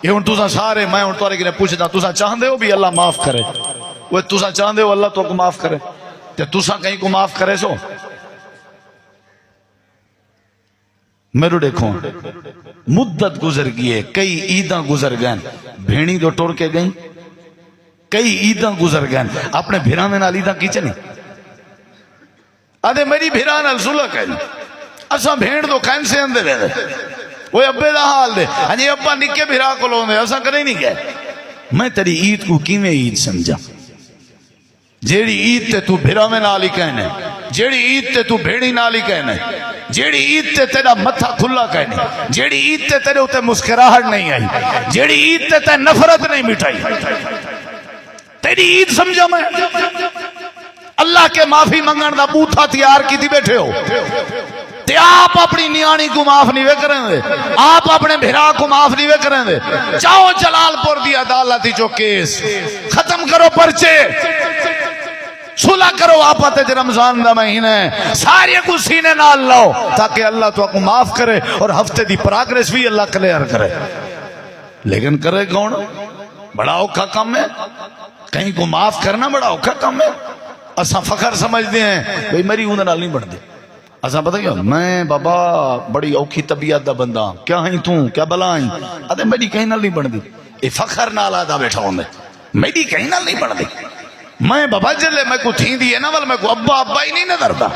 یہ ہوں تسا سارے میں ہوں تارے کنے پوچھتا تسا چاہندے ہو بھی اللہ معاف کرے وہ تسا چاہندے ہو اللہ تو کو معاف کرے تے تسا کہیں کو معاف کرے سو میرے دیکھو مدت گزر گئی ہے کئی عیداں گزر گئیں بھیڑی تو ٹور کے گئیں کئی عیداں گزر گئیں اپنے بھیران میں نال عیداں کیچے نہیں آدھے میری بھیران نال صلح کہیں اساں بھیڑ تو کہیں سے اندے لے دے وہ ابے دا حال دے ہنجی ابا نکے بھیرا کو لوں دے اساں کریں نہیں گئے میں تیری عید کو کیویں عید سمجھا جیڑی عید تے تو بھیرا میں نالی کہنے جیڑی عید تے تو بھیڑی نالی کہنے جیڑی عید تے تیرا متھا کھلا کہنے جیڑی عید تے تیرے ہوتے مسکراہٹ نہیں آئی جیڑی عید تے تے نفرت نہیں مٹائی تیری عید سمجھا میں اللہ کے معافی منگن دا بوتھا تیار کی تھی بیٹھے ہو تے آپ اپنی نیانی کو معاف نہیں وے کریں دے آپ اپنے بھیرا کو معاف نہیں وے کریں دے چاہو جلال پور دی عدالتی جو کیس ختم کرو پرچے صلح کرو آپتے جی رمضان دا مہینہ ہے سارے کو سینے نال لاؤ تاکہ اللہ تو کو معاف کرے اور ہفتے دی پراگریس بھی اللہ کلیئر کرے لیکن کرے کون بڑا اوکھا کام ہے کہیں کو معاف کرنا بڑا اوکھا کام ہے اساں فخر سمجھتے ہیں بھئی میری اون نال نہیں بڑھ دے اساں پتہ کیا میں بابا بڑی اوکھی طبیعت دا بندہ کیا ہیں تو کیا بلائیں ادے میری کہیں نال نہیں بڑھ دی اے فخر نال آدھا بیٹھا ہوں میری کہیں نال نہیں بڑھ دی میں بابا جلے میں کو تھی دی ہے نا ول میں کو ابا ابا ہی نہیں نظر دا